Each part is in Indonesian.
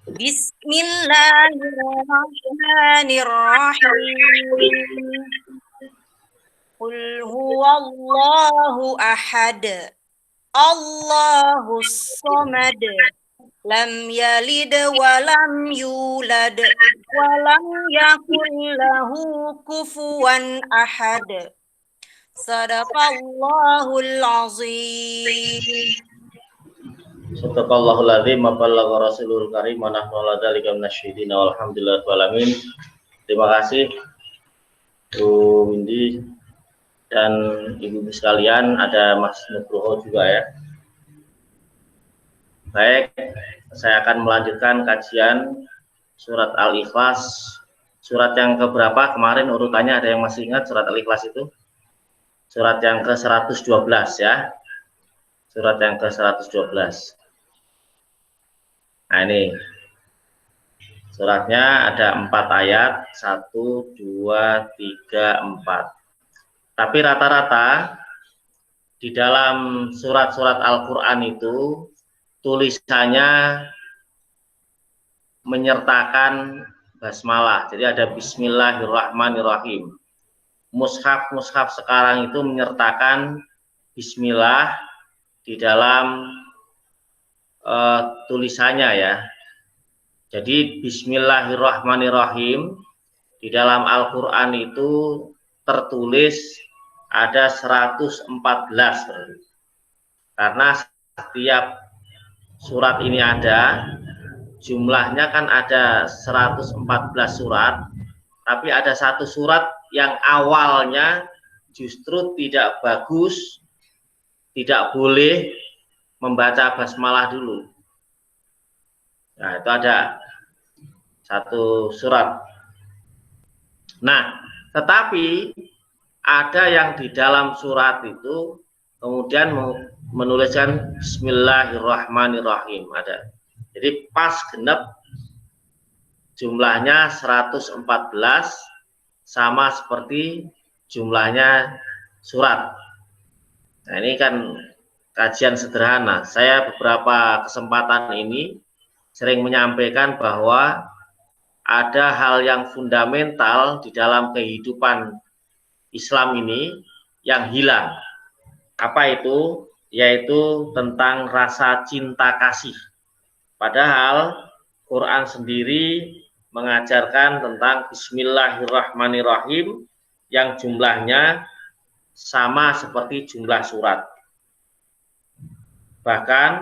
Bismillahirrahmanirrahim. Qul huwallahu ahad. Allahus samad. Lam yalid wa lam yulad wa lam yakul lahu kufuwan ahad. Sadaqallahul azim. Sadaqallahul azim wa ballagha rasulul karim wa nahnu ala dzalika minasyahidin walhamdulillahi rabbil alamin. Terima kasih Bu Windy dan ibu-ibu sekalian, ada Mas Nugroho juga ya. Baik, saya akan melanjutkan kajian surat Al-Ikhlas. Surat yang keberapa kemarin urutannya, ada yang masih ingat surat Al-Ikhlas itu? Surat yang ke-112 ya. Surat yang ke-112. Nah ini suratnya ada 4 ayat, 1, 2, 3, 4. Tapi rata-rata di dalam surat-surat Al-Quran itu tulisannya menyertakan basmalah. Jadi ada Bismillahirrahmanirrahim. Mushaf sekarang itu menyertakan Bismillah di dalam tulisannya ya. Jadi Bismillahirrahmanirrahim di dalam Al-Quran itu tertulis ada 114 karena setiap surat ini ada jumlahnya kan ada 114 surat, tapi ada satu surat yang awalnya justru tidak bagus, tidak boleh membaca basmalah dulu. Nah, itu ada satu surat. Nah, tetapi ada yang di dalam surat itu kemudian menuliskan Bismillahirrahmanirrahim. Ada. Jadi pas genap jumlahnya 114 sama seperti jumlahnya surat. Nah, ini kan kajian sederhana. Saya beberapa kesempatan ini sering menyampaikan bahwa ada hal yang fundamental di dalam kehidupan Islam ini yang hilang. Apa itu? Yaitu tentang rasa cinta kasih. Padahal Quran sendiri mengajarkan tentang Bismillahirrahmanirrahim yang jumlahnya sama seperti jumlah surat. Bahkan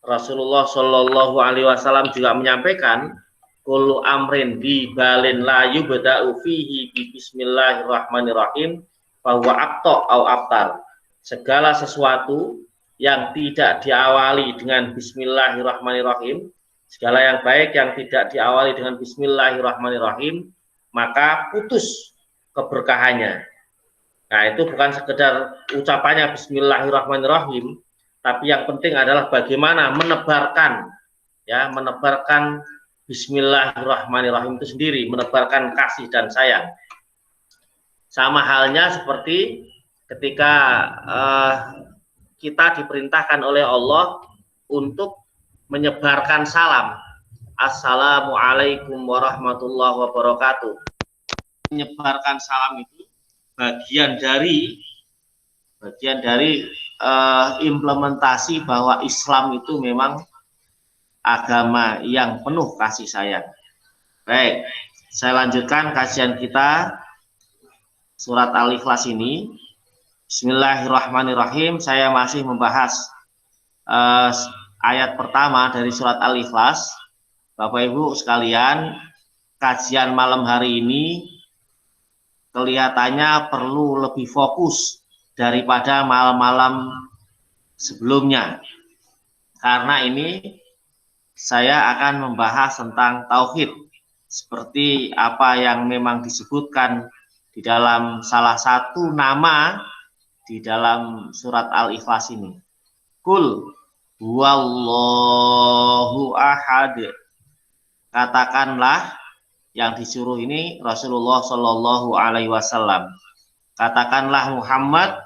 Rasulullah Shallallahu Alaihi Wasallam juga menyampaikan, kullu amrin dibalin la yubda'u fihi bi Bismillahirrahmanirrahim bahwa akto au abtar. Segala sesuatu yang tidak diawali dengan Bismillahirrahmanirrahim, segala yang baik yang tidak diawali dengan Bismillahirrahmanirrahim, maka putus keberkahannya. Nah, itu bukan sekedar ucapannya Bismillahirrahmanirrahim, tapi yang penting adalah bagaimana menebarkan Bismillahirrahmanirrahim itu sendiri, menebarkan kasih dan sayang. Sama halnya seperti ketika kita diperintahkan oleh Allah untuk menyebarkan salam. Assalamualaikum warahmatullahi wabarakatuh. Menyebarkan salam itu bagian dari implementasi bahwa Islam itu memang agama yang penuh kasih sayang. Baik, saya lanjutkan kajian kita surat Al-Ikhlas ini. Bismillahirrahmanirrahim. Saya masih membahas ayat pertama dari surat Al-Ikhlas. Bapak Ibu sekalian, kajian malam hari ini kelihatannya perlu lebih fokus daripada malam-malam sebelumnya, karena ini saya akan membahas tentang tauhid seperti apa yang memang disebutkan di dalam salah satu nama di dalam surat Al-Ikhlas ini. Kul huwallahu ahad. Katakanlah, yang disuruh ini Rasulullah Shallallahu Alaihi Wasallam. Katakanlah Muhammad,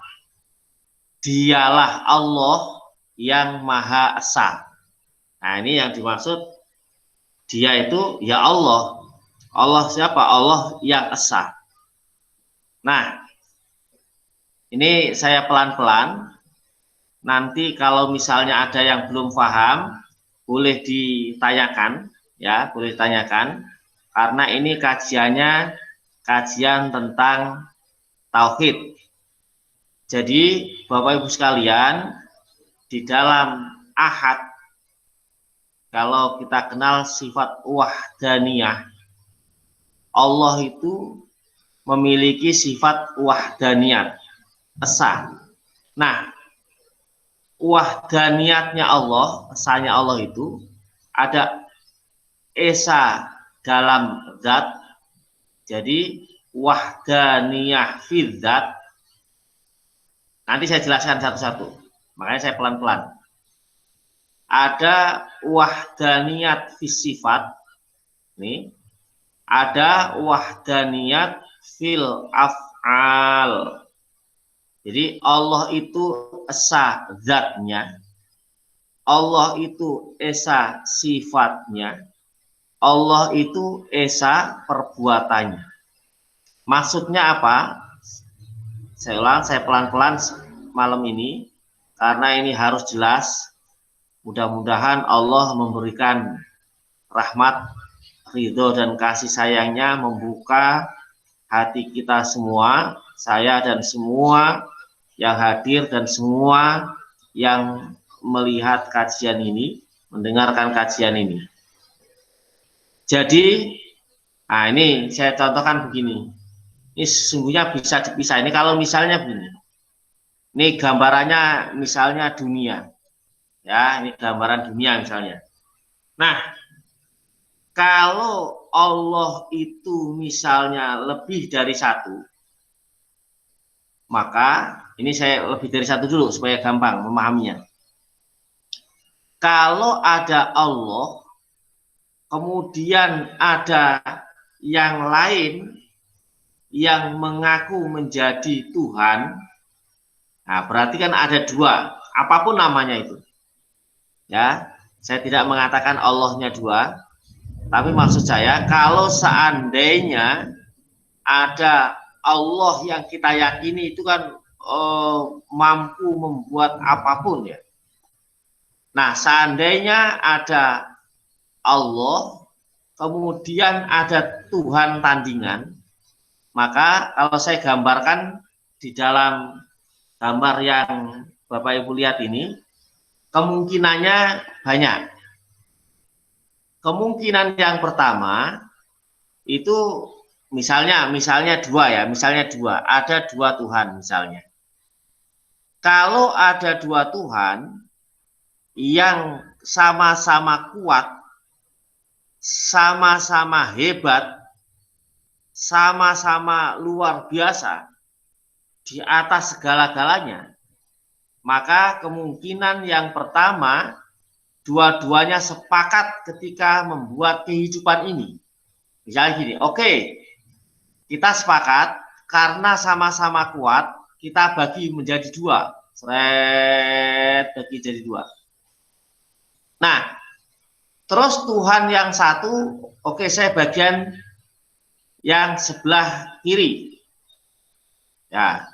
dialah Allah yang Maha Esa. Nah, ini yang dimaksud dia itu ya Allah. Allah siapa? Allah yang esa. Nah, ini saya pelan-pelan. Nanti kalau misalnya ada yang belum paham, boleh ditanyakan, ya, boleh ditanyakan. Karena ini kajiannya kajian tentang tauhid. Jadi, Bapak Ibu sekalian, di dalam ahad, kalau kita kenal sifat wahdaniyah, Allah itu memiliki sifat wahdaniyat, esa. Nah, wahdaniyatnya Allah, esanya Allah itu ada esa dalam zat. Jadi wahdaniyah fil zat. Nanti saya jelaskan satu-satu. Makanya saya pelan-pelan. Ada wahdaniyat fis sifat. Nih. Ada wahdaniyat fil af'al. Jadi Allah itu esa zatnya, Allah itu esa sifatnya, Allah itu esa perbuatannya. Maksudnya apa? Saya ulang, saya pelan-pelan malam ini, karena ini harus jelas. Mudah-mudahan Allah memberikan rahmat, ridho dan kasih sayangnya, membuka hati kita semua, saya dan semua yang hadir dan semua yang melihat kajian ini, mendengarkan kajian ini. Jadi, nah ini saya contohkan begini. Ini sesungguhnya bisa dipisah. Ini kalau misalnya begini. Ini gambarannya misalnya dunia. Ya, ini gambaran dunia misalnya. Nah, kalau Allah itu misalnya lebih dari satu, maka ini saya lebih dari satu dulu supaya gampang memahaminya. Kalau ada Allah, kemudian ada yang lain yang mengaku menjadi Tuhan, nah berarti kan ada dua, apapun namanya itu. Ya, saya tidak mengatakan Allahnya dua, tapi maksud saya kalau seandainya ada Allah yang kita yakini itu kan mampu membuat apapun ya. Nah, seandainya ada Allah, kemudian ada Tuhan tandingan, maka kalau saya gambarkan di dalam gambar yang Bapak Ibu lihat ini, kemungkinannya banyak. Kemungkinan yang pertama itu misalnya dua ya, misalnya dua, ada dua Tuhan misalnya. Kalau ada dua Tuhan yang sama-sama kuat, sama-sama hebat, sama-sama luar biasa, di atas segala-galanya, maka kemungkinan yang pertama, dua-duanya sepakat ketika membuat kehidupan ini. Misalnya gini, oke, kita sepakat karena sama-sama kuat, kita bagi menjadi dua. Seret, bagi jadi dua. Nah, terus Tuhan yang satu, oke, saya bagian yang sebelah kiri. Ya,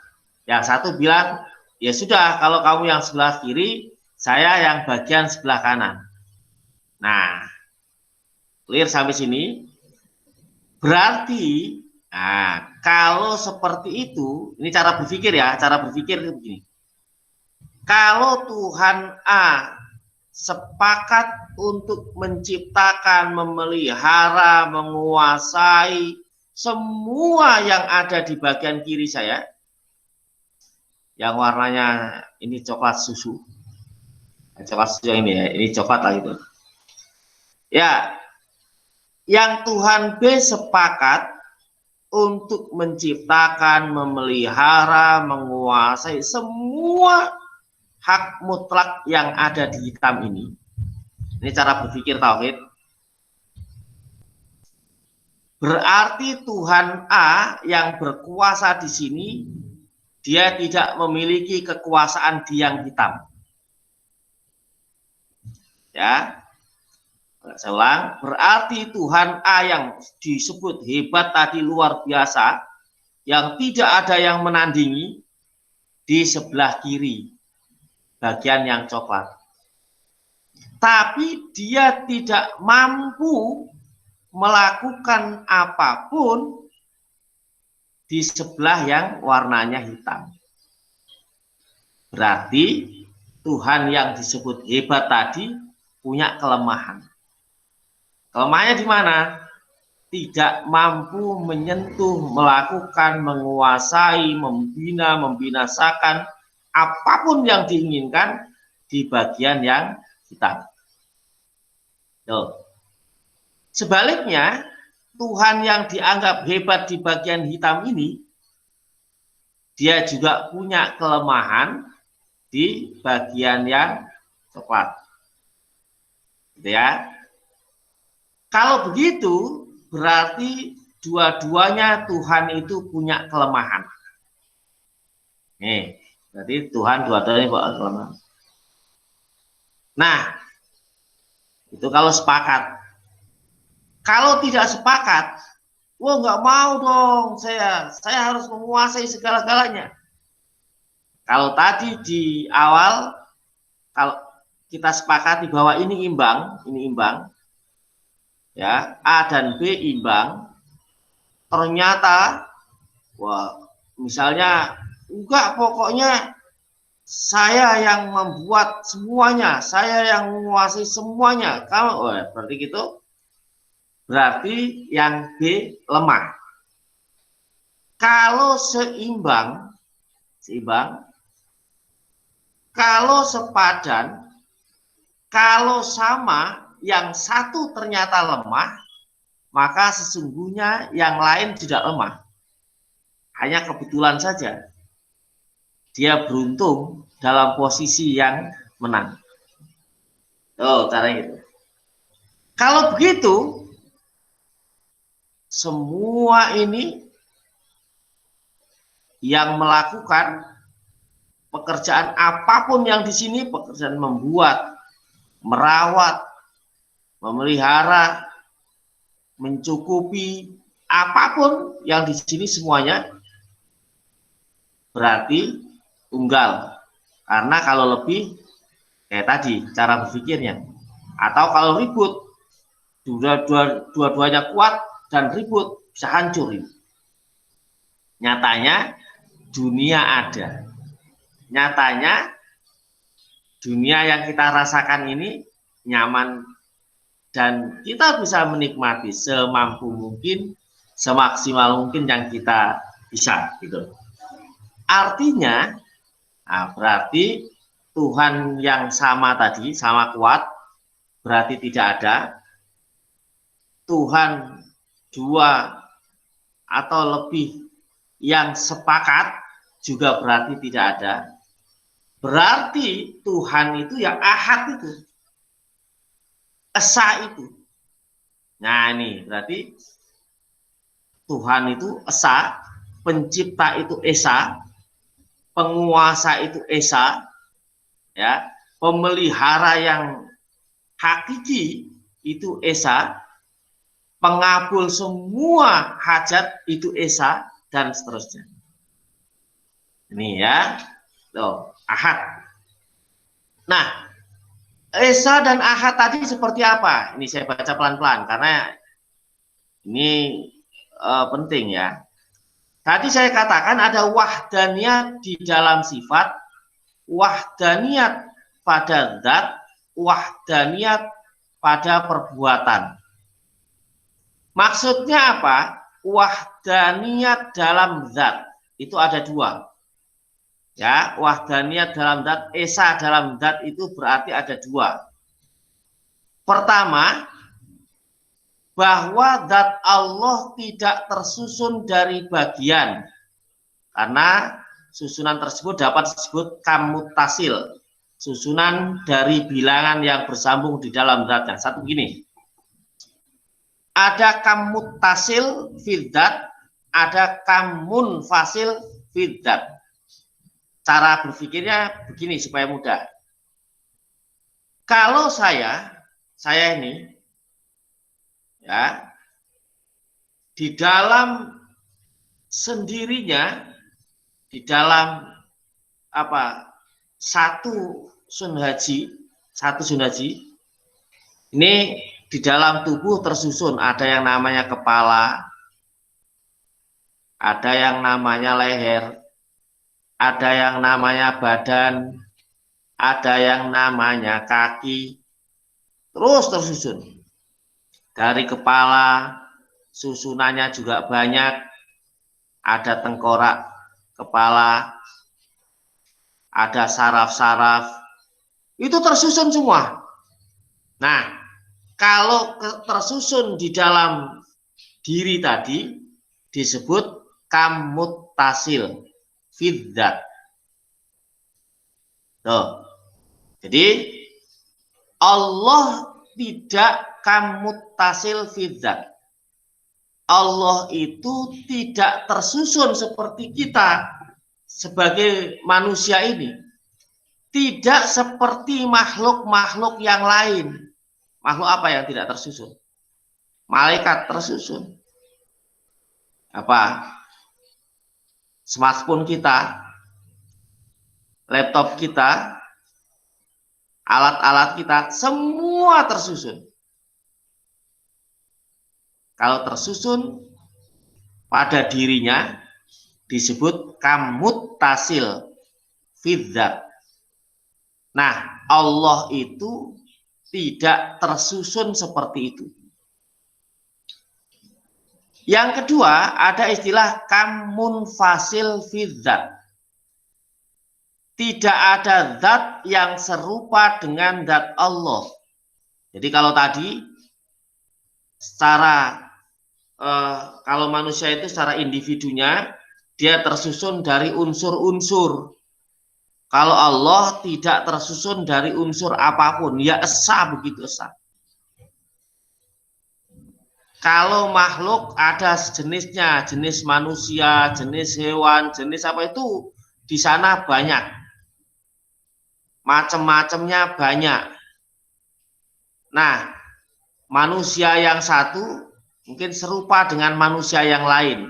yang satu bilang, ya sudah, kalau kamu yang sebelah kiri, saya yang bagian sebelah kanan. Nah, clear sampai sini? Berarti, nah, kalau seperti itu, ini cara berpikir ya, cara berpikir itu begini. Kalau Tuhan A sepakat untuk menciptakan, memelihara, menguasai semua yang ada di bagian kiri saya, yang warnanya ini coklat susu, coklat susu ini ya, ini coklat lah itu. Ya, yang Tuhan B sepakat untuk menciptakan, memelihara, menguasai semua hak mutlak yang ada di hitam ini. Ini cara berpikir tauhid. Berarti Tuhan A yang berkuasa di sini, dia tidak memiliki kekuasaan di yang hitam. Ya, Saya ulang, berarti Tuhan A yang disebut hebat tadi luar biasa, yang tidak ada yang menandingi di sebelah kiri, bagian yang coklat. Tapi dia tidak mampu melakukan apapun di sebelah yang warnanya hitam. Berarti Tuhan yang disebut hebat tadi punya kelemahan. Kelemahannya di mana? Tidak mampu menyentuh, melakukan, menguasai, membina, membinasakan apapun yang diinginkan di bagian yang hitam. Tuh. Sebaliknya, Tuhan yang dianggap hebat di bagian hitam ini, dia juga punya kelemahan di bagian yang coklat. Gitu ya. Kalau begitu, berarti dua-duanya Tuhan itu punya kelemahan. Nih, berarti Tuhan dua-duanya punya kelemahan. Nah, itu kalau sepakat. Kalau tidak sepakat, wah nggak mau dong, saya harus menguasai segala-galanya. Kalau tadi di awal, kalau kita sepakati bahwa ini imbang, ya, A dan B imbang, ternyata wah misalnya enggak, pokoknya saya yang membuat semuanya, saya yang menguasai semuanya. Kalau berarti gitu, berarti yang B lemah. Kalau seimbang, kalau sepadan, kalau sama, yang satu ternyata lemah, maka sesungguhnya yang lain tidak lemah. Hanya kebetulan saja dia beruntung dalam posisi yang menang. Oh, caranya gitu. Kalau begitu, semua ini yang melakukan pekerjaan apapun yang di sini, pekerjaan membuat, merawat, memelihara, mencukupi, apapun yang di sini semuanya berarti tunggal. Karena kalau lebih kayak tadi cara berpikirnya. Atau kalau ribut, dua-duanya kuat dan ribut, bisa hancur ini. Nyatanya dunia ada. Nyatanya dunia yang kita rasakan ini nyaman dan kita bisa menikmati semampu mungkin, semaksimal mungkin yang kita bisa, gitu. Artinya, berarti Tuhan yang sama tadi, sama kuat, berarti tidak ada. Tuhan dua atau lebih yang sepakat juga berarti tidak ada. Berarti Tuhan itu yang ahad itu. Esa itu. Nah ini berarti Tuhan itu esa, pencipta itu esa, penguasa itu esa, ya, pemelihara yang hakiki itu esa, pengabul semua hajat itu esa, dan seterusnya. Ini ya, loh, ahad. Nah, esa dan ahad tadi seperti apa? Ini saya baca pelan-pelan karena ini penting ya. Tadi saya katakan ada wahdaniyat di dalam sifat, wahdaniyat pada zat, wahdaniyat pada perbuatan. Maksudnya apa? Wahdaniyat dalam zat itu ada dua. Ya, wahdaniyat dalam zat, esa dalam zat itu berarti ada dua. Pertama, bahwa zat Allah tidak tersusun dari bagian, karena susunan tersebut dapat disebut kamutasil, susunan dari bilangan yang bersambung di dalam zatnya. Satu gini, ada kamutasil fidzat, ada kamunfasil fidzat. Cara berpikirnya begini supaya mudah. Kalau saya ini Ya, di dalam sendirinya, di dalam satu sun haji ini di dalam tubuh tersusun, ada yang namanya kepala, ada yang namanya leher, ada yang namanya badan, ada yang namanya kaki, terus tersusun. Dari kepala, susunannya juga banyak, ada tengkorak kepala, ada saraf-saraf, itu tersusun semua. Nah, kalau tersusun di dalam diri tadi disebut kamuttasil fidzat. Jadi Allah tidak kamuttasil fidzat. Allah itu tidak tersusun seperti kita sebagai manusia ini. Tidak seperti makhluk-makhluk yang lain. Makhluk apa yang tidak tersusun? Malaikat tersusun. Smartphone kita, laptop kita, alat-alat kita, semua tersusun. Kalau tersusun pada dirinya disebut kamuttasil fidzat. Nah, Allah itu tidak tersusun seperti itu. Yang kedua, ada istilah kamunfasil fidzat. Tidak ada zat yang serupa dengan zat Allah. Jadi kalau tadi secara kalau manusia itu secara individunya dia tersusun dari unsur-unsur. Kalau Allah tidak tersusun dari unsur apapun, ya esa, begitu esa. Kalau makhluk ada jenisnya, jenis manusia, jenis hewan, jenis apa itu di sana banyak. Macam-macamnya banyak. Nah, manusia yang satu mungkin serupa dengan manusia yang lain.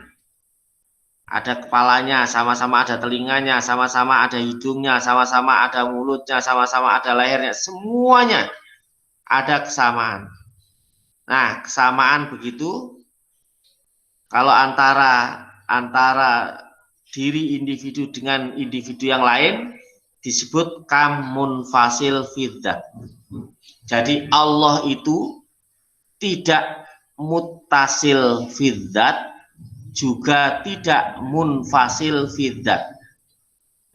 Ada kepalanya, sama-sama ada telinganya, sama-sama ada hidungnya, sama-sama ada mulutnya, sama-sama ada lehernya, semuanya ada kesamaan. Nah, kesamaan begitu kalau antara diri individu dengan individu yang lain disebut kamunfasil fidzat. Jadi Allah itu tidak muttasil fidzat, juga tidak munfasil fidzat.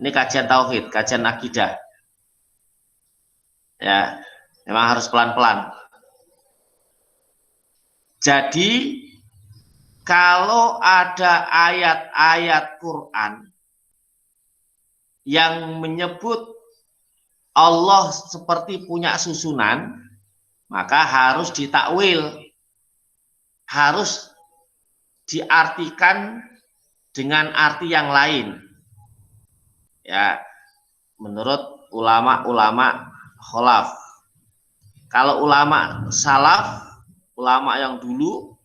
Ini kajian tauhid, kajian akidah. Ya, memang harus pelan-pelan. Jadi kalau ada ayat-ayat Quran yang menyebut Allah seperti punya susunan, maka harus ditakwil, harus diartikan dengan arti yang lain. Ya, menurut ulama-ulama khalaf. Kalau ulama salaf, ulama yang dulu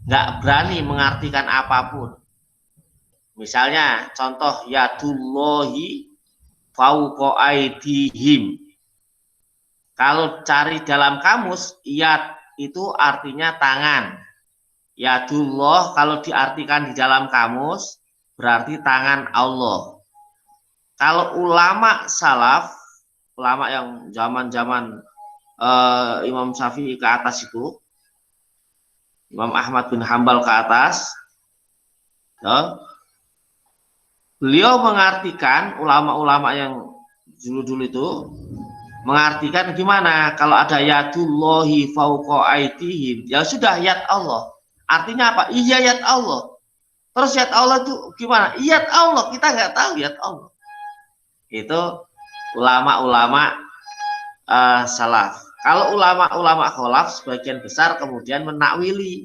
nggak berani mengartikan apapun. Misalnya contoh yadullahi fauqa aydihim. Kalau cari dalam kamus, yad itu artinya tangan. Yadullah kalau diartikan di dalam kamus berarti tangan Allah. Kalau ulama salaf, ulama yang zaman-zaman Imam Syafi'i ke atas itu, Imam Ahmad bin Hambal ke atas, ya, beliau mengartikan, ulama-ulama yang dulu-dulu itu mengartikan gimana? Kalau ada yadullahi fauqa aydihim, ya sudah yad Allah. Artinya apa? Iya yad Allah. Terus yad Allah itu gimana? Yad Allah, kita nggak tahu yad Allah. Itu ulama-ulama salaf. Kalau ulama-ulama khalaf sebagian besar kemudian menakwili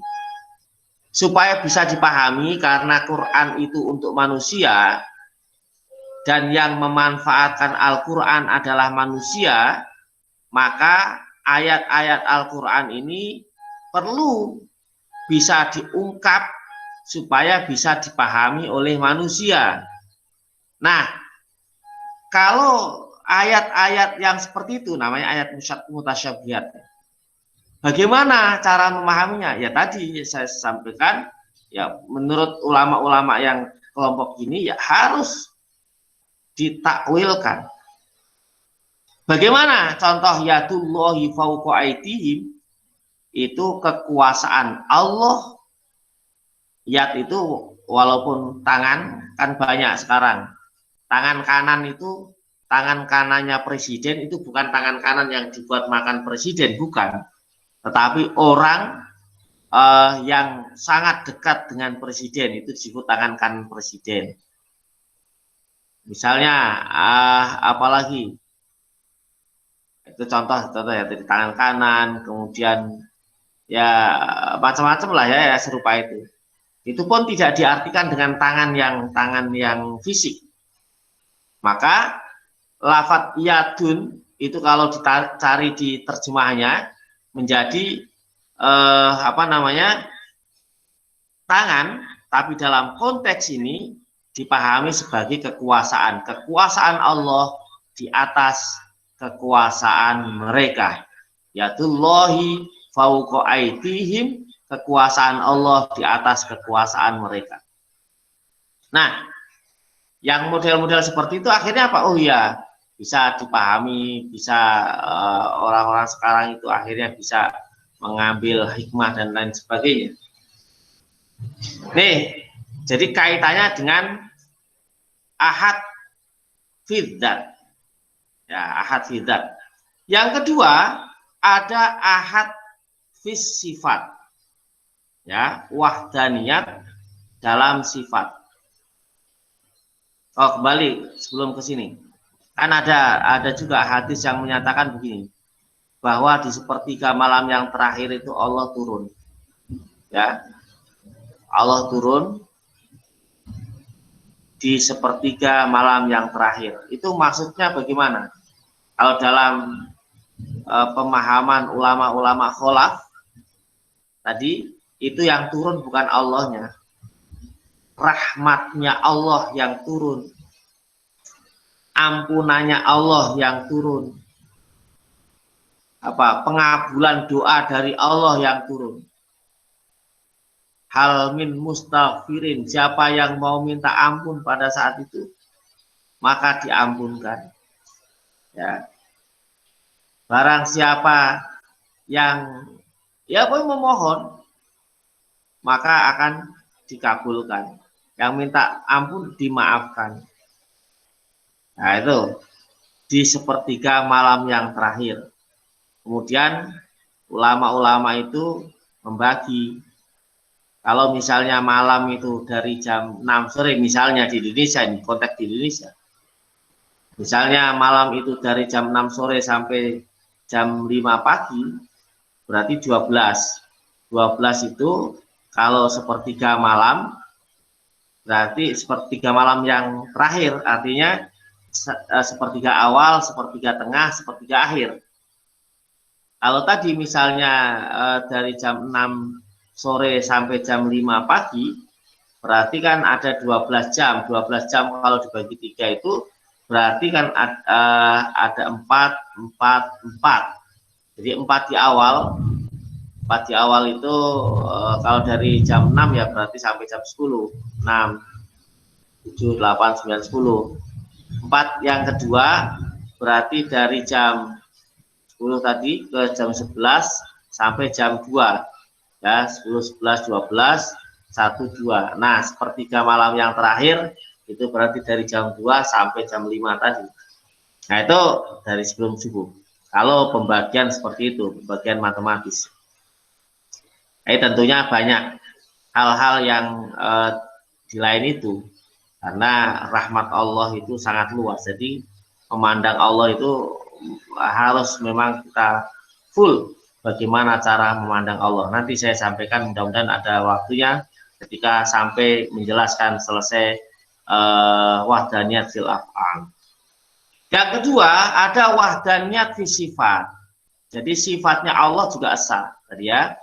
supaya bisa dipahami, karena Quran itu untuk manusia dan yang memanfaatkan Al-Quran adalah manusia, maka ayat-ayat Al-Quran ini perlu bisa diungkap supaya bisa dipahami oleh manusia. Nah, kalau ayat-ayat yang seperti itu namanya ayat mutasyabihat. Bagaimana cara memahaminya? Ya tadi saya sampaikan, ya menurut ulama-ulama yang kelompok ini ya harus ditakwilkan. Bagaimana contoh yadullahi fawqa aydihim, itu kekuasaan Allah. Yad itu walaupun tangan kan banyak sekarang. Tangan kanan itu, tangan kanannya presiden itu bukan tangan kanan yang dibuat makan presiden, bukan. Tetapi orang yang sangat dekat dengan presiden itu disebut tangan kanan presiden. Misalnya apalagi itu contoh ya dari tangan kanan, kemudian ya macam-macam lah ya serupa itu. Itu pun tidak diartikan dengan tangan yang fisik. Maka lafadz yadun itu kalau dicari di terjemahannya menjadi tangan, tapi dalam konteks ini dipahami sebagai kekuasaan Allah di atas kekuasaan mereka. Yadullahi fawqa aydihim, kekuasaan Allah di atas kekuasaan mereka. Nah, yang model-model seperti itu akhirnya apa? Oh ya, bisa dipahami, bisa orang-orang sekarang itu akhirnya bisa mengambil hikmah dan lain sebagainya. Nih, jadi kaitannya dengan ahad fidzat. Ya, ahad fidzat. Yang kedua, ada ahad fis sifat. Ya, wahdaniyat dalam sifat. Oh, kembali sebelum ke sini. Kan ada juga hadis yang menyatakan begini, bahwa di sepertiga malam yang terakhir itu Allah turun. Ya. Allah turun di sepertiga malam yang terakhir. Itu maksudnya bagaimana? Kalau dalam pemahaman ulama-ulama kholaf tadi, itu yang turun bukan Allahnya, rahmatnya Allah yang turun, ampunannya Allah yang turun, pengabulan doa dari Allah yang turun. Hal min mustaghfirin, siapa yang mau minta ampun pada saat itu maka diampunkan. Ya. Barang siapa yang memohon maka akan dikabulkan. Yang minta ampun dimaafkan. Nah, itu di sepertiga malam yang terakhir. Kemudian ulama-ulama itu membagi. Kalau misalnya malam itu dari jam 6 sore, misalnya di Indonesia, ini konteks di Indonesia. Misalnya malam itu dari jam 6 sore sampai jam 5 pagi, berarti 12. 12 itu kalau sepertiga malam, berarti sepertiga malam yang terakhir, artinya sepertiga awal, sepertiga tengah, sepertiga akhir. Kalau tadi misalnya dari jam 6 sore sampai jam 5 pagi, berarti kan ada 12 jam. 12 jam kalau dibagi 3 itu berarti kan ada 4. Jadi 4 di awal. 4 di awal itu kalau dari jam 6 ya berarti sampai jam 10. 6, 7, 8, 9, 10. 4 yang kedua berarti dari jam 10 tadi ke jam 11 sampai jam 2. Ya, 10, 11, 12, 1, 2. Nah, sepertiga malam yang terakhir itu berarti dari jam 2 sampai jam 5 tadi. Nah, itu dari sebelum subuh. Kalau pembagian seperti itu, pembagian matematis. Tentunya banyak hal-hal yang di lain itu. Karena rahmat Allah itu sangat luas. Jadi, memandang Allah itu harus memang kita full. Bagaimana cara memandang Allah. Nanti saya sampaikan, mudah-mudahan ada waktunya ketika sampai menjelaskan selesai wahdaniyat fil af'al. Yang kedua, ada wahdaniyat fi sifat. Jadi sifatnya Allah juga esa. Tadi ya,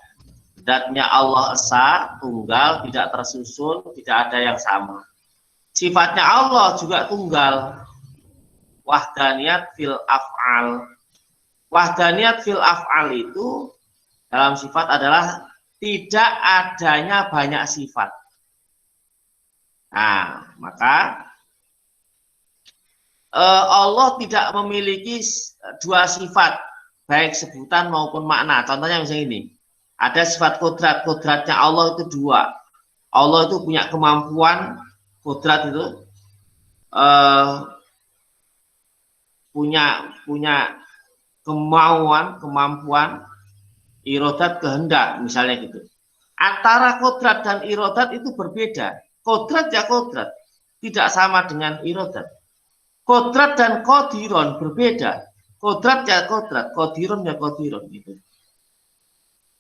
Zatnya Allah esa, tunggal, tidak tersusun, tidak ada yang sama. Sifatnya Allah juga tunggal. Wahdaniyat fil af'al. Wahdaniyat fil af'al itu dalam sifat adalah tidak adanya banyak sifat. Nah, maka Allah tidak memiliki dua sifat, baik sebutan maupun makna. Contohnya misalnya ini. Ada sifat kodrat, kodratnya Allah itu dua. Allah itu punya kemampuan, kodrat itu punya kemampuan, irodat kehendak, misalnya gitu. Antara kodrat dan irodat itu berbeda. Kodrat ya kodrat, tidak sama dengan irodat. Kodrat dan kodiron berbeda. Kodrat ya kodrat, kodiron ya kodiron gitu.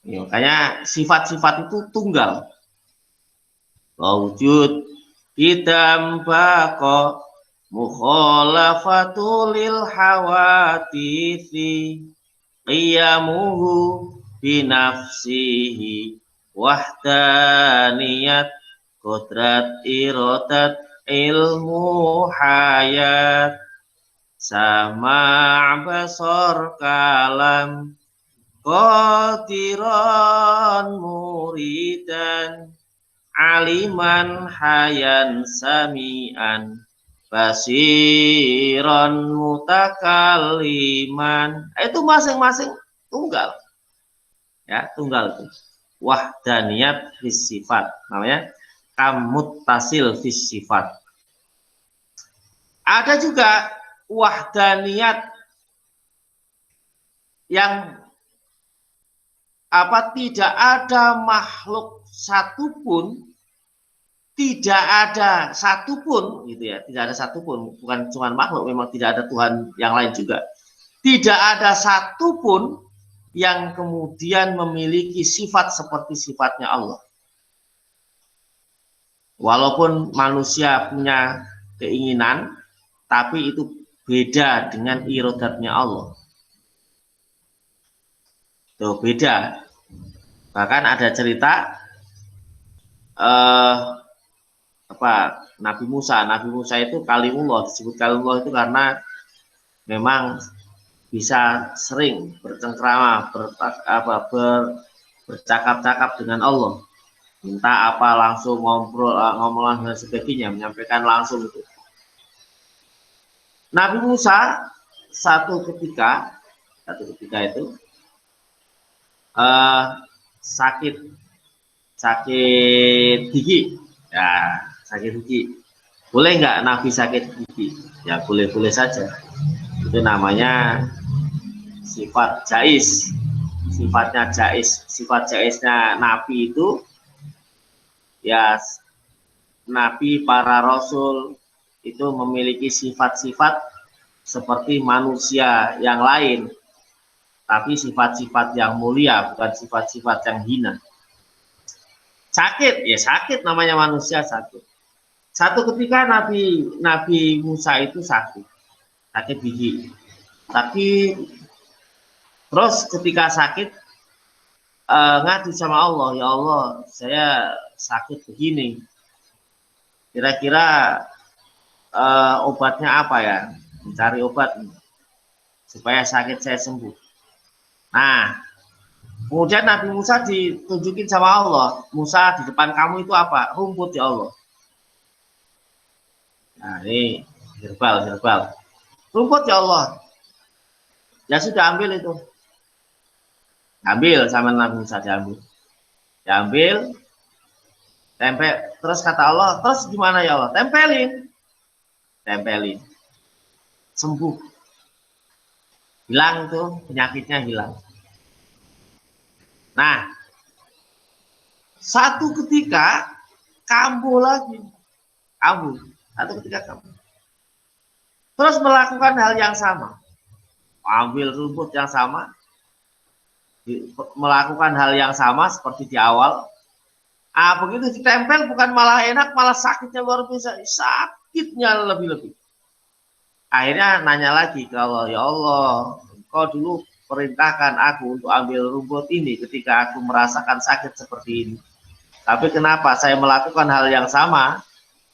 Ya, makanya sifat-sifat itu tunggal. Wujud idam bako mukhalafatul hawatithi qiyamuhu binafsihi wahdaniyat kodrat irodat ilmu hayat sama basor kalam qadiran muridan aliman hayan samian basiran mutakalliman. Itu masing-masing tunggal. Ya, tunggal itu. Wahdaniyat fis sifat. Namanya kamuttasil fis sifat. Ada juga wahdaniyat yang tidak ada makhluk satupun, tidak ada satupun gitu ya, tidak ada satupun, bukan cuma makhluk, memang tidak ada Tuhan yang lain juga, tidak ada satupun yang kemudian memiliki sifat seperti sifatnya Allah. Walaupun manusia punya keinginan, tapi itu beda dengan irodatnya Allah. Itu beda. Bahkan ada cerita Nabi Musa itu kalimullah, disebut kalimullah itu karena memang bisa sering bercengkrama, bercakap-cakap dengan Allah, minta apa langsung ngomong dan sebagainya, menyampaikan langsung itu. Nabi Musa satu ketika itu sakit gigi, ya sakit gigi. Boleh nggak Nabi sakit gigi? Ya boleh saja. Itu namanya sifat jais. Sifatnya jais. Sifat jaisnya Nabi itu ya, Nabi, para Rasul itu memiliki sifat-sifat seperti manusia yang lain, tapi sifat-sifat yang mulia, bukan sifat-sifat yang hina. Sakit, ya sakit, namanya manusia sakit. Satu ketika Nabi Musa itu sakit gigi. Tapi terus ketika sakit ngadu sama Allah, ya Allah, saya sakit begini. Kira-kira obatnya apa ya? Mencari obat supaya sakit saya sembuh. Nah, kemudian Nabi Musa ditunjukin sama Allah. Musa, di depan kamu itu apa? Rumput ya Allah. Nah, ini herbal. Rumput ya Allah. Ya sudah, ambil itu. Ambil sama Nabi Musa, diambil. Tempel. Terus kata Allah, terus gimana ya Allah? Tempelin. Sembuh. Hilang tuh, penyakitnya hilang. Nah, satu ketika kambuh lagi. Satu ketika kambuh. Terus melakukan hal yang sama. Ambil rumput yang sama. Melakukan hal yang sama seperti di awal. Begitu ditempel bukan malah enak, malah sakitnya luar biasa. Sakitnya lebih-lebih. Akhirnya nanya lagi ke Allah, ya Allah, engkau dulu perintahkan aku untuk ambil rumput ini ketika aku merasakan sakit seperti ini. Tapi kenapa saya melakukan hal yang sama,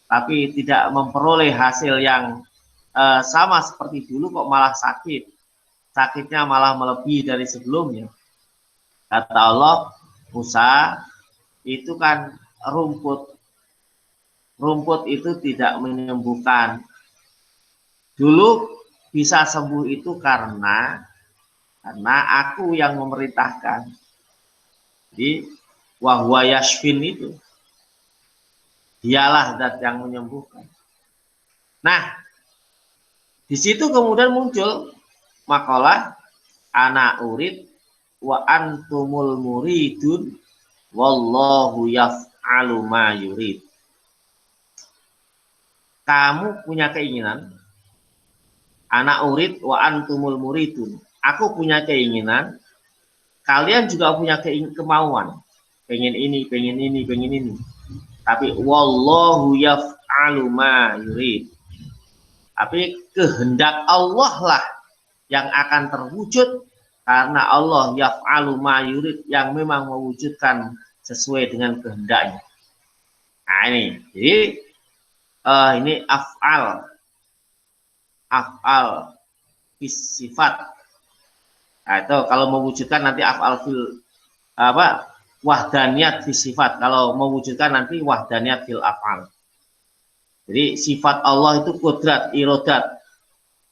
tapi tidak memperoleh hasil yang sama seperti dulu, kok malah sakit. Sakitnya malah melebihi dari sebelumnya. Kata Allah, Musa, itu kan rumput. Rumput itu tidak menyembuhkan. Dulu bisa sembuh itu karena aku yang memerintahkan. Jadi wahwa yashfin itu, dialah zat yang menyembuhkan. Nah, di situ kemudian muncul makalah ana urid wa antumul muridun wallahu yaf'alu ma yurid. Kamu punya keinginan, ana urid wa antumul muridun. Aku punya keinginan, kalian juga punya kemauan. Pengen ini, pengen ini, pengen ini. Tapi wallahu yaf'alu ma yurid. Tapi kehendak Allah lah yang akan terwujud, karena Allah yaf'alu ma yurid, yang memang mewujudkan sesuai dengan kehendaknya. Nah ini, jadi ini af'al sifat. Nah, itu kalau mewujudkan nanti af'al fil wahdaniyat fi sifat. Kalau mewujudkan nanti wahdaniyat fil af'al. Jadi sifat Allah itu kudrat, irodat,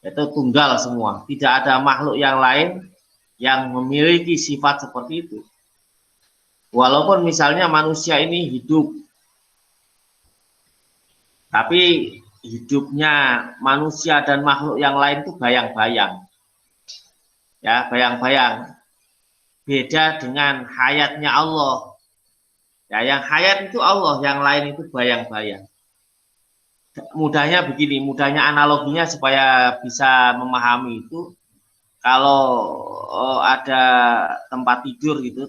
itu tunggal semua. Tidak ada makhluk yang lain yang memiliki sifat seperti itu. Walaupun misalnya manusia ini hidup, tapi hidupnya manusia dan makhluk yang lain itu bayang-bayang. Ya, bayang-bayang. Beda dengan hayatnya Allah. Ya, yang hayat itu Allah, yang lain itu bayang-bayang. Mudahnya begini, mudahnya analoginya supaya bisa memahami itu, kalau ada tempat tidur gitu,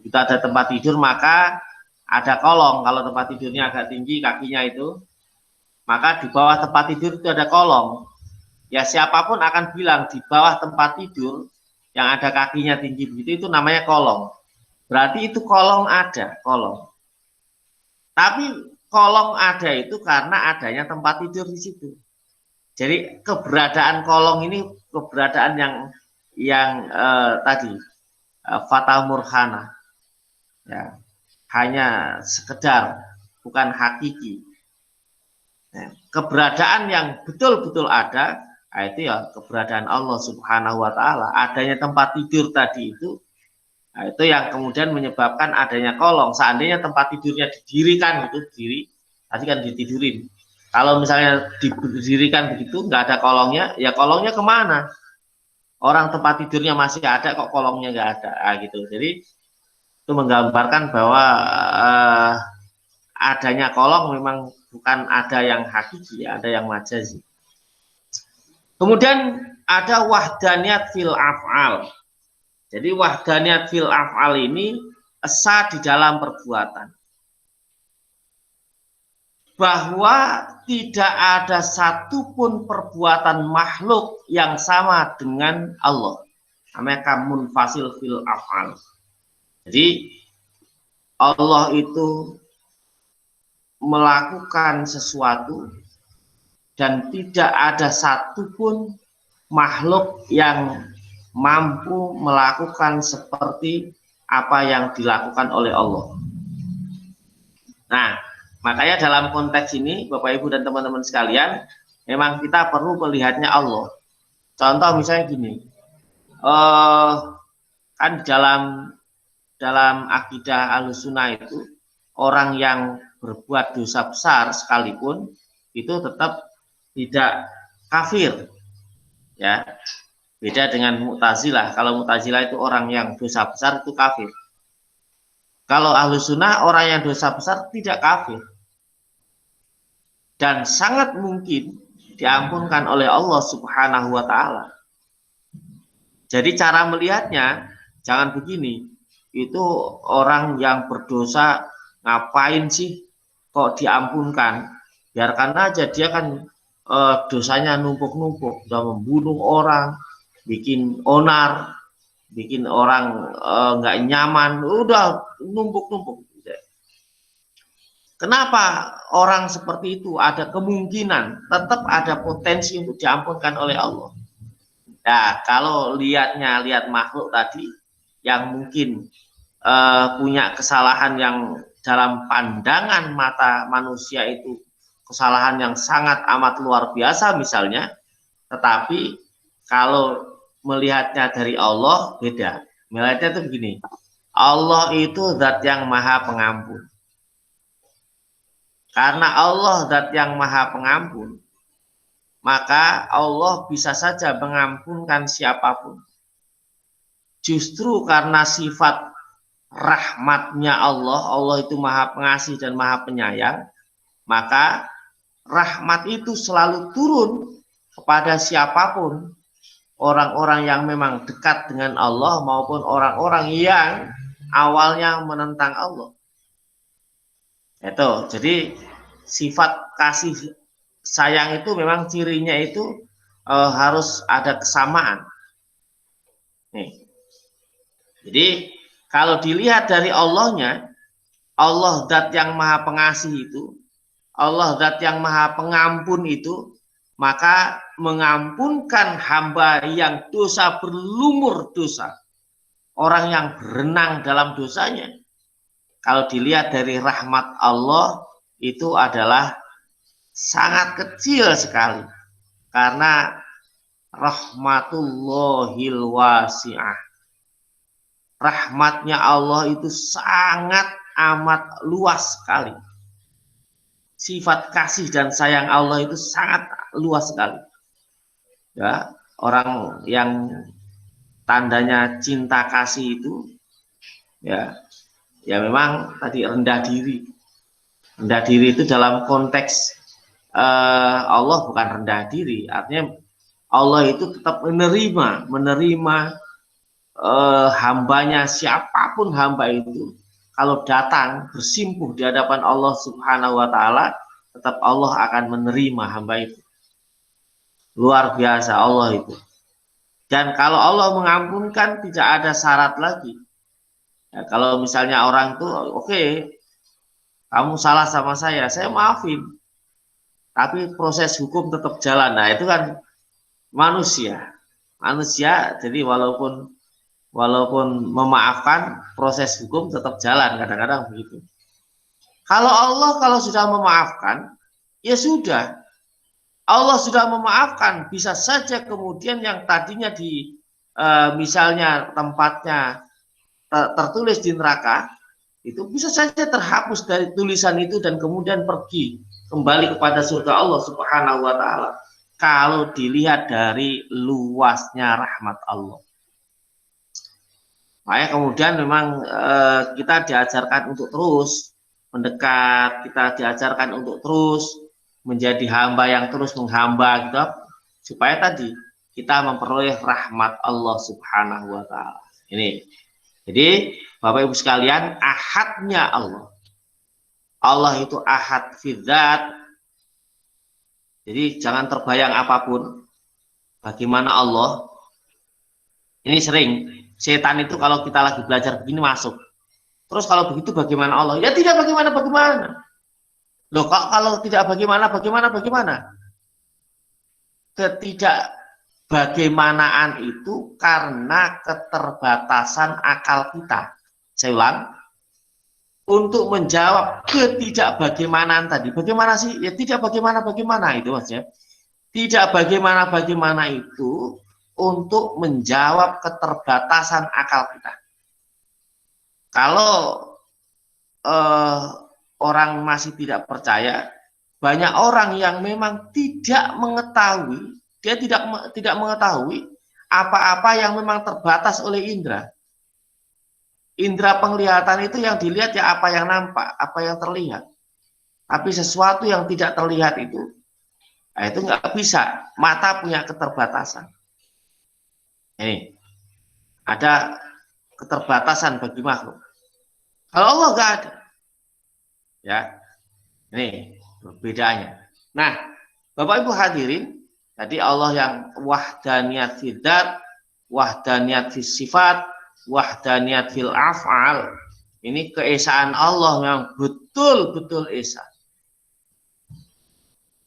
kita ada tempat tidur, maka ada kolong. Kalau tempat tidurnya agak tinggi kakinya itu, maka di bawah tempat tidur itu ada kolong. Ya siapapun akan bilang di bawah tempat tidur yang ada kakinya tinggi begitu, itu namanya kolong. Berarti itu kolong ada, kolong. Tapi kolong ada itu karena adanya tempat tidur di situ. Jadi keberadaan kolong ini keberadaan yang tadi fata murhana, ya, hanya sekedar, bukan hakiki. Nah, keberadaan yang betul-betul ada, itu ya keberadaan Allah Subhanahu wa Ta'ala. Adanya tempat tidur tadi itu, nah, itu yang kemudian menyebabkan adanya kolong. Seandainya tempat tidurnya didirikan gitu, tadi kan ditidurin. Kalau misalnya didirikan begitu, nggak ada kolongnya, ya kolongnya kemana? Orang tempat tidurnya masih ada, kok kolongnya nggak ada, nah, gitu. Jadi itu menggambarkan bahwa adanya kolong memang bukan ada yang hakiki, ada yang majazi. Kemudian ada wahdaniyat fil af'al. Jadi wahdaniyat fil af'al ini esa di dalam perbuatan. Bahwa tidak ada satupun perbuatan makhluk yang sama dengan Allah. Namanya kamun fasil fil af'al. Jadi Allah itu melakukan sesuatu dan tidak ada satupun makhluk yang mampu melakukan seperti apa yang dilakukan oleh Allah. Nah, makanya dalam konteks ini, Bapak Ibu dan teman-teman sekalian, memang kita perlu melihatnya Allah. Contoh misalnya gini, kan dalam akidah Ahlussunnah itu, orang yang berbuat dosa besar sekalipun itu tetap tidak kafir, ya. Beda dengan Mu'tazilah. Kalau Mu'tazilah itu orang yang dosa besar itu kafir. Kalau Ahlussunnah orang yang dosa besar tidak kafir. Dan sangat mungkin diampunkan oleh Allah Subhanahu wa Ta'ala. Jadi cara melihatnya jangan begini, itu orang yang berdosa ngapain sih kok diampunkan? Biarkan aja, dia kan dosanya numpuk-numpuk, sudah membunuh orang, bikin onar, bikin orang nggak nyaman, udah numpuk-numpuk. Kenapa orang seperti itu ada kemungkinan tetap ada potensi untuk diampunkan oleh Allah? Nah, kalau lihat makhluk tadi yang mungkin punya kesalahan yang dalam pandangan mata manusia itu kesalahan yang sangat amat luar biasa misalnya, tetapi kalau melihatnya dari Allah beda. Melihatnya itu begini, Allah itu zat yang maha pengampun. Karena Allah zat yang maha pengampun, maka Allah bisa saja mengampunkan siapapun. Justru karena sifat rahmatnya Allah, Allah itu maha pengasih dan maha penyayang, maka rahmat itu selalu turun kepada siapapun. Orang-orang yang memang dekat dengan Allah maupun orang-orang yang awalnya menentang Allah. Itu, jadi sifat kasih sayang itu memang cirinya itu harus ada kesamaan. Nih. Jadi kalau dilihat dari Allahnya, Allah zat yang maha pengasih itu, Allah zat yang maha pengampun itu, maka mengampunkan hamba yang dosa berlumur dosa, orang yang berenang dalam dosanya. Kalau dilihat dari rahmat Allah itu adalah sangat kecil sekali. Karena rahmatullahil wasi'ah. Rahmatnya Allah itu sangat amat luas sekali. Sifat kasih dan sayang Allah itu sangat luas sekali. Ya, orang yang tandanya cinta kasih itu ya memang tadi rendah diri. Rendah diri itu dalam konteks Allah bukan rendah diri, artinya Allah itu tetap menerima hambanya, siapapun hamba itu, kalau datang bersimpuh di hadapan Allah Subhanahu wa Ta'ala, tetap Allah akan menerima hamba itu. Luar biasa Allah itu. Dan kalau Allah mengampunkan, tidak ada syarat lagi. Ya, kalau misalnya orang itu, oke, kamu salah sama saya maafin. Tapi proses hukum tetap jalan. Nah, itu kan manusia. Manusia, jadi walaupun memaafkan, proses hukum tetap jalan, kadang-kadang begitu. Kalau Allah kalau sudah memaafkan, ya sudah. Allah sudah memaafkan, bisa saja kemudian yang tadinya di misalnya tempatnya tertulis di neraka, itu bisa saja terhapus dari tulisan itu dan kemudian pergi kembali kepada surga Allah Subhanahu wa Ta'ala. Kalau dilihat dari luasnya rahmat Allah. Makanya kemudian memang kita diajarkan untuk terus mendekat, kita diajarkan untuk terus menjadi hamba yang terus menghamba gitu, supaya tadi kita memperoleh rahmat Allah Subhanahu wa Ta'ala. Ini. Jadi Bapak Ibu sekalian, ahadnya Allah. Allah itu ahad fidzat. Jadi jangan terbayang apapun bagaimana Allah. Ini sering setan itu kalau kita lagi belajar begini masuk. Terus kalau begitu bagaimana Allah? Ya tidak bagaimana. Loh, kalau tidak bagaimana? Ketidakbagaimanaan itu karena keterbatasan akal kita. Saya ulang. Untuk menjawab ketidakbagaimanaan tadi. Bagaimana sih? Ya tidak bagaimana itu maksudnya. Tidak bagaimana itu untuk menjawab keterbatasan akal kita. Kalau orang masih tidak percaya, banyak orang yang memang tidak mengetahui, dia tidak mengetahui apa-apa yang memang terbatas oleh indera. Indera penglihatan itu yang dilihat ya apa yang nampak, apa yang terlihat. Tapi sesuatu yang tidak terlihat itu, nah itu nggak bisa. Mata punya keterbatasan. Ini ada keterbatasan bagi makhluk. Kalau Allah nggak ada, ya ini perbedaannya. Nah, Bapak Ibu hadirin, tadi Allah yang wahdaniyat fidzat, wahdaniyat fis sifat, wahdaniyat fil af'al. Ini keesaan Allah yang betul-betul esa.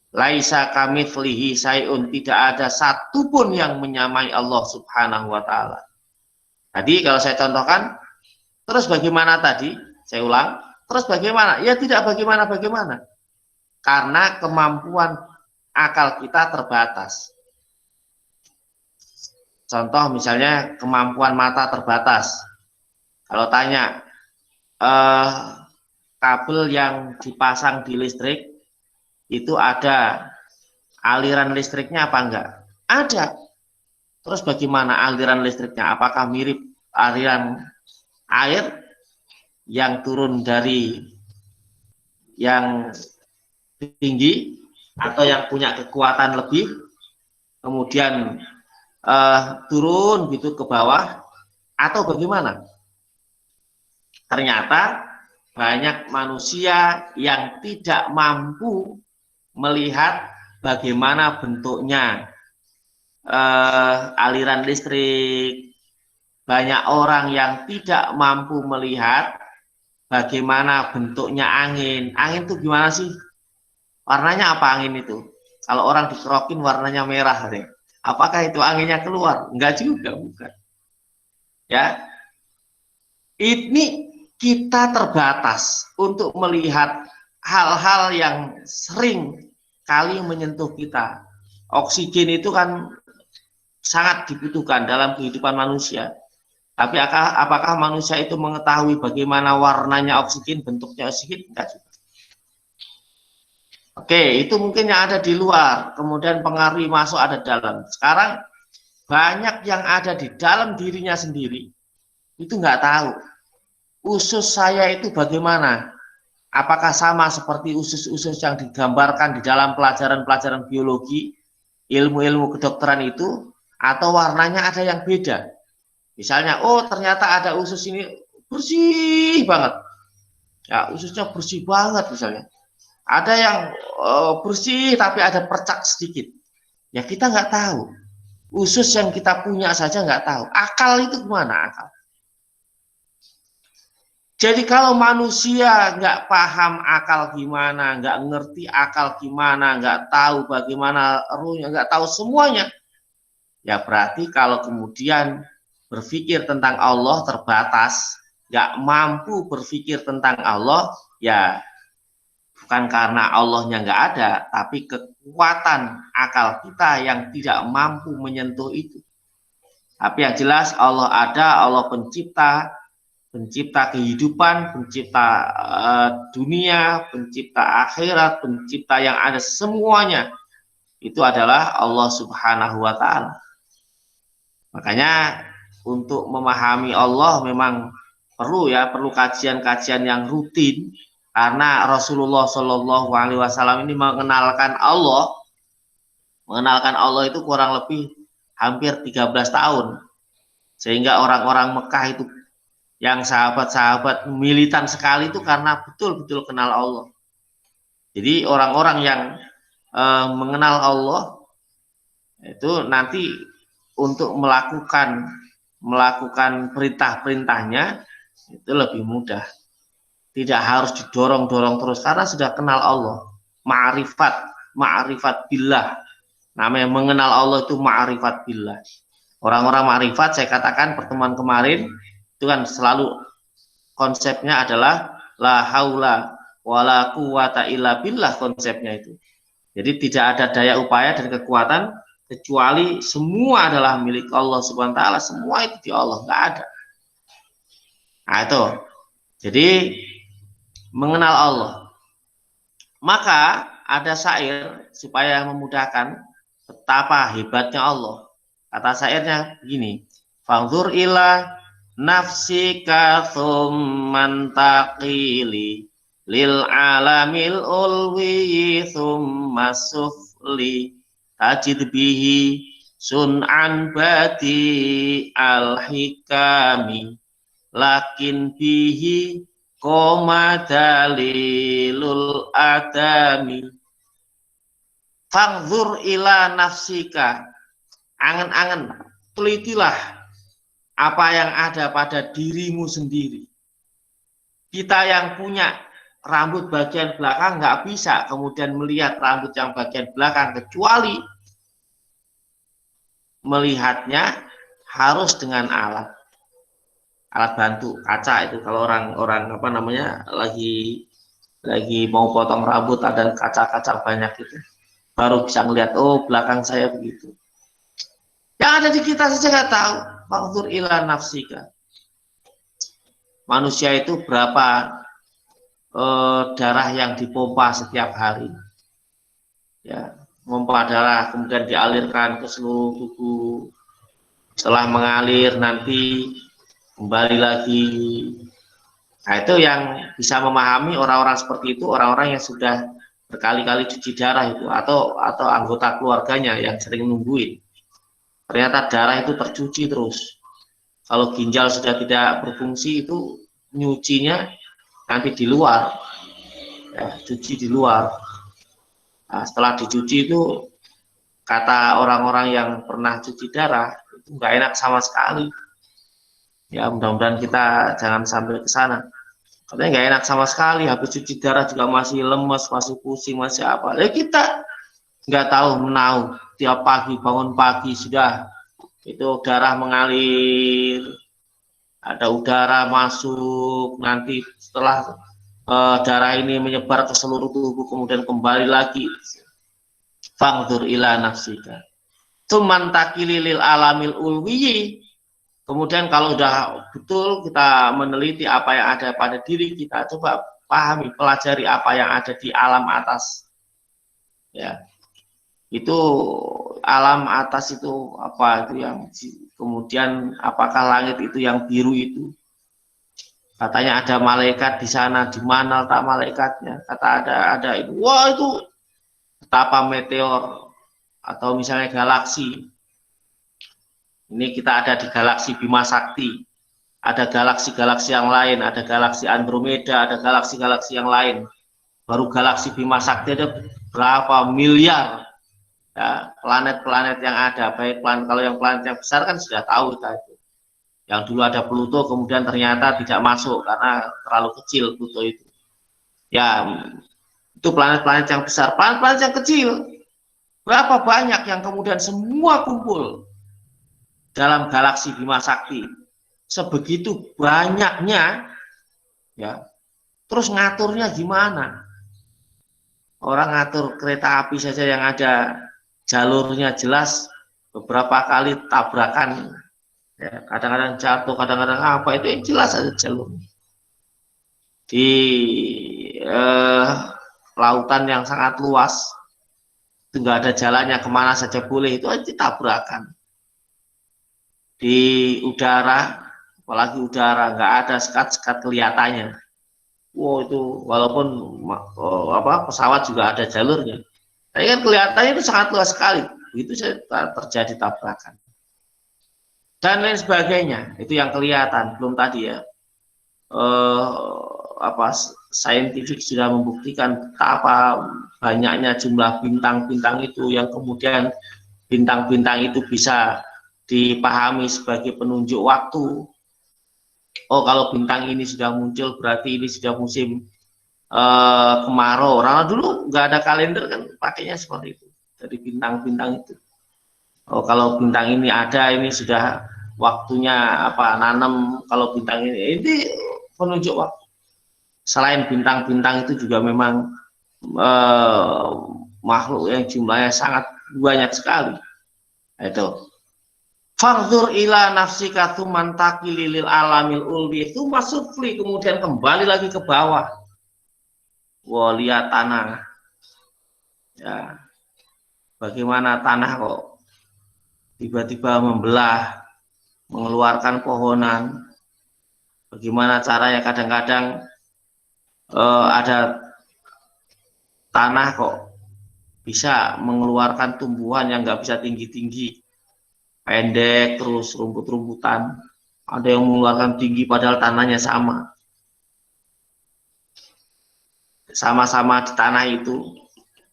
Laisa kamitslihi sayun, tidak ada satupun yang menyamai Allah Subhanahu wa taala. Tadi kalau saya contohkan, terus bagaimana tadi? Saya ulang, terus bagaimana? Ya tidak bagaimana-bagaimana. Karena kemampuan akal kita terbatas. Contoh misalnya kemampuan mata terbatas. Kalau tanya, kabel yang dipasang di listrik, itu ada aliran listriknya apa enggak? Ada. Terus bagaimana aliran listriknya? Apakah mirip aliran air yang turun dari yang tinggi atau yang punya kekuatan lebih, kemudian turun gitu ke bawah, atau bagaimana? Ternyata banyak manusia yang tidak mampu melihat bagaimana bentuknya aliran listrik. Banyak orang yang tidak mampu melihat bagaimana bentuknya angin. Angin itu gimana sih? Warnanya apa angin itu? Kalau orang dikerokin warnanya merah deh. Apakah itu anginnya keluar? Enggak juga, bukan. Ya. Ini kita terbatas untuk melihat hal-hal yang sering kali menyentuh kita. Oksigen itu kan sangat dibutuhkan dalam kehidupan manusia. Tapi apakah manusia itu mengetahui bagaimana warnanya oksigen, bentuknya oksigen? Enggak juga. Oke, itu mungkin yang ada di luar, kemudian pengaruh masuk ada dalam. Sekarang banyak yang ada di dalam dirinya sendiri, itu nggak tahu. Usus saya itu bagaimana? Apakah sama seperti usus-usus yang digambarkan di dalam pelajaran-pelajaran biologi, ilmu-ilmu kedokteran itu, atau warnanya ada yang beda? Misalnya, oh ternyata ada usus ini bersih banget. Ya, ususnya bersih banget misalnya. Ada yang bersih tapi ada percak sedikit. Ya kita nggak tahu. Usus yang kita punya saja nggak tahu. Akal itu gimana akal? Jadi kalau manusia nggak paham akal gimana, nggak ngerti akal gimana, nggak tahu bagaimana ruhnya, nggak tahu semuanya, ya berarti kalau kemudian berpikir tentang Allah terbatas, nggak mampu berpikir tentang Allah, ya bukan karena Allahnya nggak ada, tapi kekuatan akal kita yang tidak mampu menyentuh itu. Tapi yang jelas Allah ada, Allah pencipta kehidupan, pencipta dunia, pencipta akhirat, pencipta yang ada semuanya. Itu adalah Allah Subhanahu wa taala. Makanya untuk memahami Allah memang perlu kajian-kajian yang rutin, karena Rasulullah Shallallahu Alaihi Wasallam ini mengenalkan Allah itu kurang lebih hampir 13 tahun, sehingga orang-orang Mekah itu yang sahabat-sahabat militan sekali itu karena betul-betul kenal Allah. Jadi orang-orang yang mengenal Allah itu nanti untuk melakukan perintah-perintahnya itu lebih mudah. Tidak harus didorong-dorong terus karena sudah kenal Allah. Ma'rifat billah. Namanya mengenal Allah itu ma'rifat billah. Orang-orang ma'rifat, saya katakan pertemuan kemarin itu kan selalu konsepnya adalah la haula wala quwata illa billah, konsepnya itu. Jadi tidak ada daya upaya dan kekuatan kecuali semua adalah milik Allah Subhanahu wa taala, semua itu di Allah, enggak ada. Nah, itu. Jadi mengenal Allah. Maka ada syair supaya memudahkan betapa hebatnya Allah. Kata syairnya begini, "Fanzur ila nafsika tsumman taqili lil alamil ulwi tsumma sufli tajid bihi sun'an bati al hikami lakin bihi koma dalilul adami." Fangzur ila nafsika, angen-angen, telitilah apa yang ada pada dirimu sendiri. Kita yang punya rambut bagian belakang nggak bisa kemudian melihat rambut yang bagian belakang, kecuali melihatnya harus dengan alat bantu kaca. Itu kalau orang apa namanya lagi mau potong rambut, ada kaca-kaca banyak itu, baru bisa melihat, oh belakang saya begitu. Yang ada di kita saja nggak tahu. Faktur ila nafsika. Manusia itu berapa darah yang dipompa setiap hari, ya, pompa darah kemudian dialirkan ke seluruh tubuh. Setelah mengalir nanti kembali lagi. Nah, itu yang bisa memahami orang-orang seperti itu, orang-orang yang sudah berkali-kali cuci darah itu, atau anggota keluarganya yang sering nungguin. Ternyata darah itu tercuci terus. Kalau ginjal sudah tidak berfungsi, itu nyucinya nanti di luar, ya, cuci di luar. Nah, setelah dicuci itu, kata orang-orang yang pernah cuci darah, itu nggak enak sama sekali. Ya, mudah-mudahan kita jangan sampai ke sana. Katanya nggak enak sama sekali, habis cuci darah juga masih lemes, masih pusing, masih apa. Ya kita nggak tahu menahu, tiap pagi bangun pagi sudah itu darah mengalir, ada udara masuk, nanti setelah darah ini menyebar ke seluruh tubuh kemudian kembali lagi. Fangdur ila nafsika tuman takililil alamil ulwiyi. Kemudian kalau sudah betul kita meneliti apa yang ada pada diri kita, coba pahami, pelajari apa yang ada di alam atas, ya. Itu alam atas itu apa, itu yang kemudian apakah langit itu yang biru itu, katanya ada malaikat di sana, di mana letak malaikatnya, kata ada itu. Wah, itu betapa meteor atau misalnya galaksi. Ini kita ada di galaksi Bima Sakti, ada galaksi-galaksi yang lain, ada galaksi Andromeda, ada galaksi-galaksi yang lain. Baru galaksi Bima Sakti ada berapa miliar, ya, planet-planet yang ada. Baik planet, kalau yang planet yang besar kan sudah tahu kita itu. Yang dulu ada Pluto, kemudian ternyata tidak masuk karena terlalu kecil Pluto itu. Ya, itu planet-planet yang besar. Planet-planet yang kecil, berapa banyak yang kemudian semua kumpul dalam galaksi Bima Sakti. Sebegitu banyaknya, ya. Terus ngaturnya gimana? Orang ngatur kereta api saja yang ada jalurnya jelas, beberapa kali tabrakan, ya, kadang-kadang jatuh, kadang-kadang apa, itu yang jelas ada jalurnya. Di lautan yang sangat luas, itu nggak ada jalannya, kemana saja boleh, itu aja tabrakan. Di udara, apalagi udara, nggak ada sekat-sekat kelihatannya. Wow, itu walaupun pesawat juga ada jalurnya, tapi kan kelihatannya itu sangat luas sekali. Itu terjadi tabrakan dan lain sebagainya. Itu yang kelihatan. Belum tadi ya, saintifik sudah membuktikan betapa banyaknya jumlah bintang-bintang itu, yang kemudian bintang-bintang itu bisa dipahami sebagai penunjuk waktu. Oh, kalau bintang ini sudah muncul berarti ini sudah musim kemarau. Orang dulu nggak ada kalender kan, pakainya seperti itu, dari bintang-bintang itu. Oh, kalau bintang ini ada, ini sudah waktunya apa, nanam. Kalau bintang ini penunjuk waktu. Selain bintang-bintang itu juga memang makhluk yang jumlahnya sangat banyak sekali. Itu fardhur ila nafsika tuman takililil alamil ulwi, itu masuk fli, kemudian kembali lagi ke bawah. Wah, lihat tanah, ya, bagaimana tanah kok tiba-tiba membelah, mengeluarkan pohonan. Bagaimana caranya kadang-kadang ada tanah kok bisa mengeluarkan tumbuhan yang nggak bisa tinggi-tinggi, pendek, terus rumput-rumputan. Ada yang mengeluarkan tinggi padahal tanahnya sama-sama di tanah itu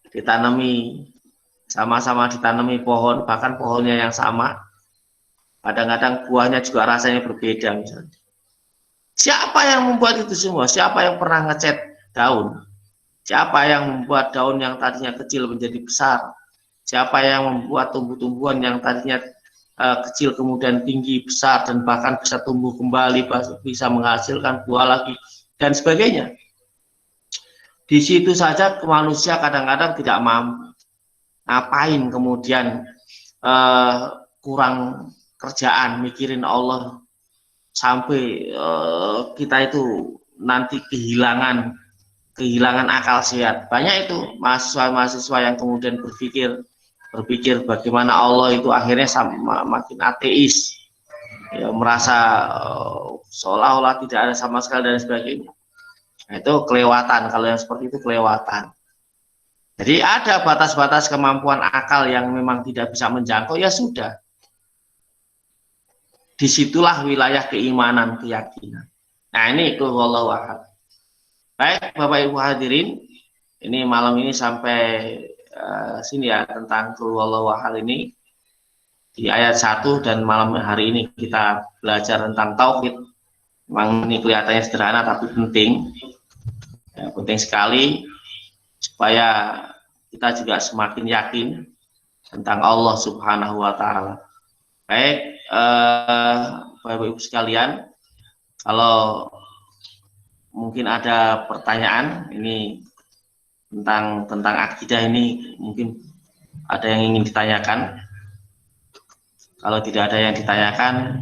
ditanami, sama-sama ditanami pohon, bahkan pohonnya yang sama, Kadang-kadang buahnya juga rasanya berbeda misalnya. Siapa yang membuat itu semua? Siapa yang pernah ngecat daun? Siapa yang membuat daun yang tadinya kecil menjadi besar? Siapa yang membuat tumbuh-tumbuhan yang tadinya kecil kemudian tinggi, besar, dan bahkan bisa tumbuh kembali, bisa menghasilkan buah lagi, dan sebagainya. Di situ saja manusia kadang-kadang tidak mampu. Ngapain kemudian kurang kerjaan mikirin Allah sampai kita itu nanti kehilangan akal sehat. Banyak itu mahasiswa-mahasiswa yang kemudian berpikir bagaimana Allah itu akhirnya makin ateis, ya, merasa seolah-olah tidak ada sama sekali dan sebagainya. Nah, itu kelewatan. Kalau yang seperti itu kelewatan. Jadi ada batas-batas kemampuan akal yang memang tidak bisa menjangkau, ya sudah. Disitulah wilayah keimanan, keyakinan. Nah, ini qul huwallahu ahad. Baik, Bapak Ibu hadirin, ini malam ini sampai sini ya tentang qul huwallahu ahad ini di ayat 1, dan malam hari ini kita belajar tentang tauhid. Memang ini kelihatannya sederhana tapi penting. Ya, penting sekali supaya kita juga semakin yakin tentang Allah Subhanahu wa Ta'ala. Baik, Bapak Ibu sekalian, kalau mungkin ada pertanyaan ini tentang akidah ini, mungkin ada yang ingin ditanyakan. Kalau tidak ada yang ditanyakan,